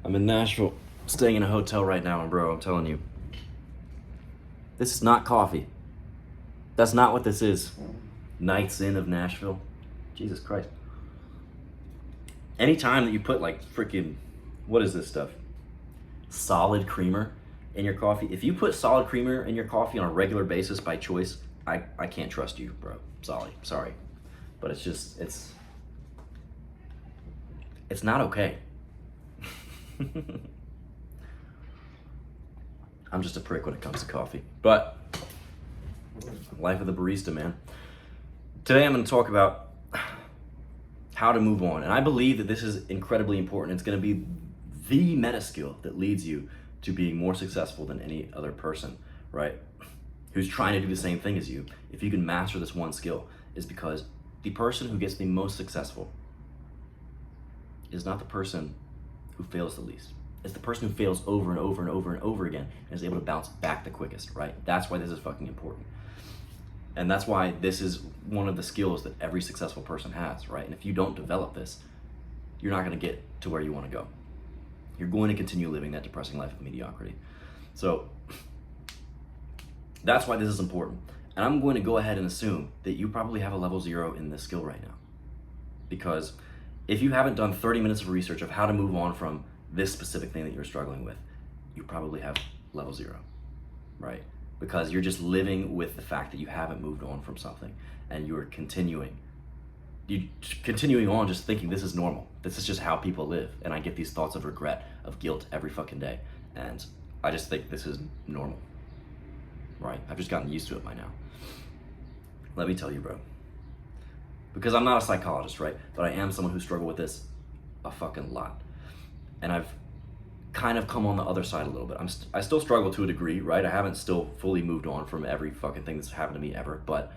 I'm in Nashville, staying in a hotel right now, and bro, I'm telling you, this is not coffee. That's not what this is. Nights in of Nashville. Jesus Christ. Anytime that you put like freaking, what is this stuff? Solid creamer in your coffee. If you put solid creamer in your coffee on a regular basis by choice, I can't trust you, bro. Sorry. But it's not okay. I'm just a prick when it comes to coffee. But life of the barista, man. Today I'm going to talk about how to move on. And I believe that this is incredibly important. It's going to be the meta skill that leads you to being more successful than any other person, right? Who's trying to do the same thing as you. If you can master this one skill, is because the person who gets the most successful is not the person who fails the least. It's the person who fails over and over and over and over again and is able to bounce back the quickest, right? That's why this is fucking important. And that's why this is one of the skills that every successful person has, right? And if you don't develop this, you're not gonna get to where you wanna go. You're going to continue living that depressing life of mediocrity. So that's why this is important. And I'm going to go ahead and assume that you probably have a level 0 in this skill right now. Because if you haven't done 30 minutes of research of how to move on from this specific thing that you're struggling with, you probably have level 0, right? Because you're just living with the fact that you haven't moved on from something and you're continuing on just thinking this is normal. This is just how people live. And I get these thoughts of regret, of guilt every fucking day. And I just think this is normal, right? I've just gotten used to it by now. Let me tell you, bro. Because I'm not a psychologist, right? But I am someone who struggled with this a fucking lot. And I've kind of come on the other side a little bit. I still struggle to a degree, right? I haven't still fully moved on from every fucking thing that's happened to me ever, but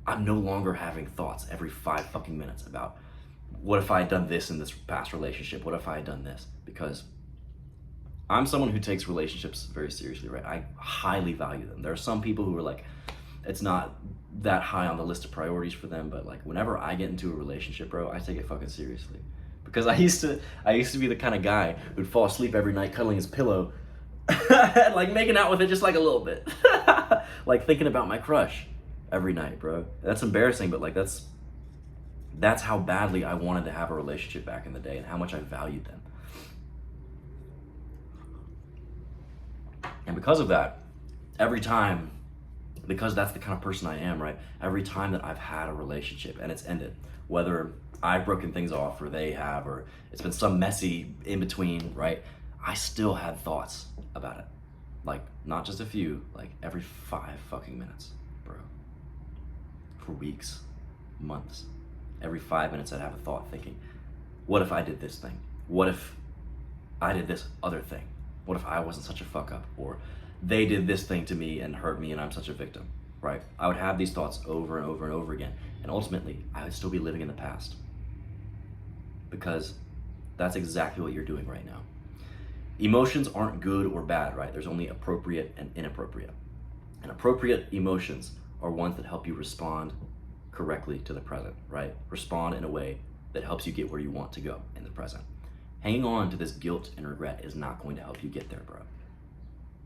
I'm no longer having thoughts every 5 fucking minutes about what if I had done this in this past relationship? What if I had done this? Because I'm someone who takes relationships very seriously, right? I highly value them. There are some people who are like, it's not that high on the list of priorities for them, but like whenever I get into a relationship, bro, I take it fucking seriously. Because I used to be the kind of guy who'd fall asleep every night cuddling his pillow and like making out with it just like a little bit. Like thinking about my crush every night, bro. That's embarrassing, but like that's how badly I wanted to have a relationship back in the day and how much I valued them. And because of that, every time, because that's the kind of person I am, right? Every time that I've had a relationship and it's ended, whether I've broken things off or they have, or it's been some messy in between, right? I still had thoughts about it. Like, not just a few, like every 5 fucking minutes, bro. For weeks, months. Every 5 minutes I'd have a thought thinking, what if I did this thing? What if I did this other thing? What if I wasn't such a fuck up? Or they did this thing to me and hurt me and I'm such a victim, right? I would have these thoughts over and over and over again. And ultimately, I would still be living in the past. Because that's exactly what you're doing right now. Emotions aren't good or bad, right? There's only appropriate and inappropriate. And appropriate emotions are ones that help you respond correctly to the present, right? Respond in a way that helps you get where you want to go in the present. Hanging on to this guilt and regret is not going to help you get there, bro.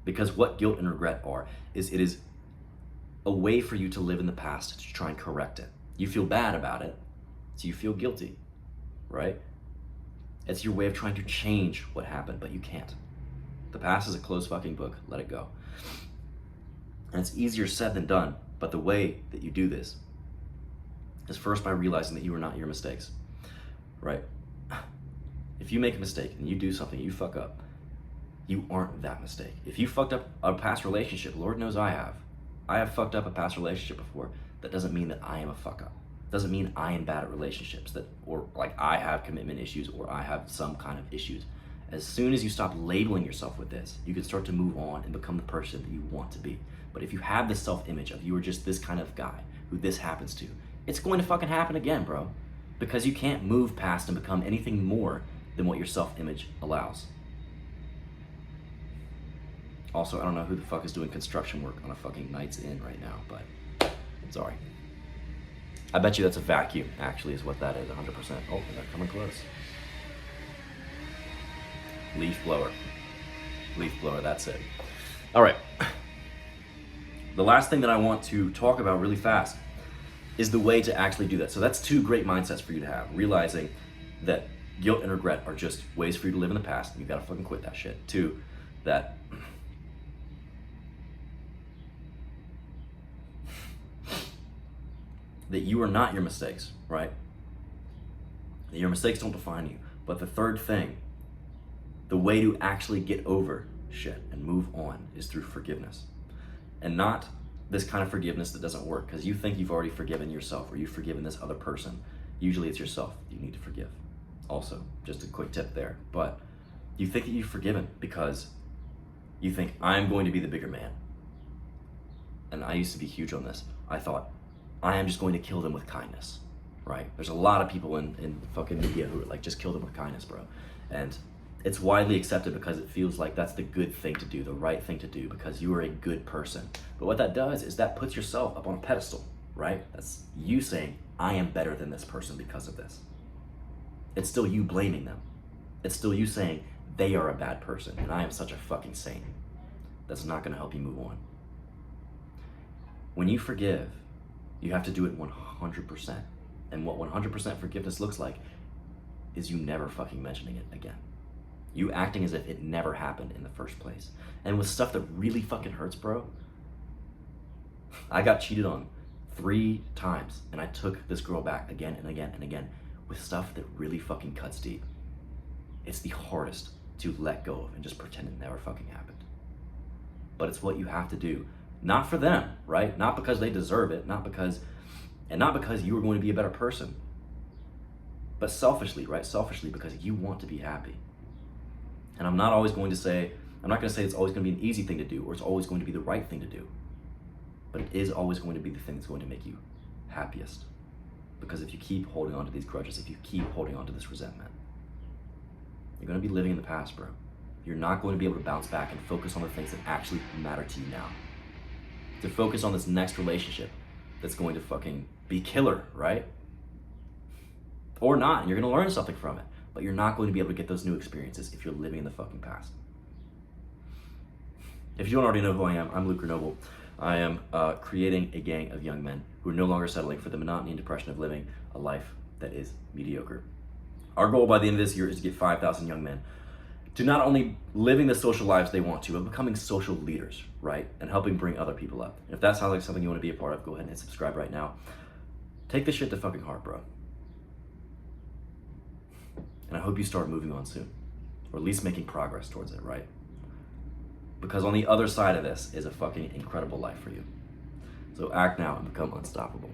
Because what guilt and regret are, is it is a way for you to live in the past to try and correct it. You feel bad about it, so you feel guilty, right? It's your way of trying to change what happened, but you can't. The past is a closed fucking book, let it go. And it's easier said than done, but the way that you do this is first by realizing that you are not your mistakes, right? If you make a mistake and you do something, you fuck up, you aren't that mistake. If you fucked up a past relationship, Lord knows I have. I have fucked up a past relationship before. That doesn't mean that I am a fuck up. Doesn't mean I am bad at relationships, or like I have commitment issues or I have some kind of issues. As soon as you stop labeling yourself with this, you can start to move on and become the person that you want to be. But if you have this self-image of you are just this kind of guy who this happens to, it's going to fucking happen again, bro. Because you can't move past and become anything more than what your self-image allows. Also, I don't know who the fuck is doing construction work on a fucking Night's Inn right now, but sorry. I bet you that's a vacuum, actually, is what that is, 100%. Oh, they're coming close. Leaf blower. Leaf blower, that's it. All right. The last thing that I want to talk about really fast is the way to actually do that. So that's 2 great mindsets for you to have. Realizing that guilt and regret are just ways for you to live in the past. You gotta fucking quit that shit. 2, that that you are not your mistakes, right? That your mistakes don't define you. But the 3rd thing, the way to actually get over shit and move on is through forgiveness. And not this kind of forgiveness that doesn't work because you think you've already forgiven yourself or you've forgiven this other person. Usually it's yourself you need to forgive. Also, just a quick tip there. But you think that you've forgiven because you think, I'm going to be the bigger man. And I used to be huge on this. I thought, I am just going to kill them with kindness, right? There's a lot of people in fucking media who are like, just kill them with kindness, bro. And it's widely accepted because it feels like that's the good thing to do, the right thing to do, because you are a good person. But what that does is that puts yourself up on a pedestal, right? That's you saying, I am better than this person because of this. It's still you blaming them. It's still you saying, they are a bad person and I am such a fucking saint. That's not gonna help you move on. When you forgive, you have to do it 100%. And what 100% forgiveness looks like is you never fucking mentioning it again. You acting as if it never happened in the first place. And with stuff that really fucking hurts, bro, I got cheated on 3 times and I took this girl back again and again and again with stuff that really fucking cuts deep. It's the hardest to let go of and just pretend it never fucking happened. But it's what you have to do. Not for them, right? Not because they deserve it, not because you are going to be a better person, but selfishly, right? Selfishly because you want to be happy. And I'm not going to say it's always going to be an easy thing to do or it's always going to be the right thing to do. But it is always going to be the thing that's going to make you happiest. Because if you keep holding on to these grudges, if you keep holding on to this resentment, you're going to be living in the past, bro. You're not going to be able to bounce back and focus on the things that actually matter to you now. To focus on this next relationship that's going to fucking be killer, right? Or not, and you're going to learn something from it. But you're not going to be able to get those new experiences if you're living in the fucking past. If you don't already know who I am, I'm Luke Grenoble. I am creating a gang of young men who are no longer settling for the monotony and depression of living a life that is mediocre. Our goal by the end of this year is to get 5,000 young men to not only living the social lives they want to, but becoming social leaders, right? And helping bring other people up. And if that sounds like something you want to be a part of, go ahead and hit subscribe right now. Take this shit to fucking heart, bro. And I hope you start moving on soon, or at least making progress towards it, right? Because on the other side of this is a fucking incredible life for you. So act now and become unstoppable.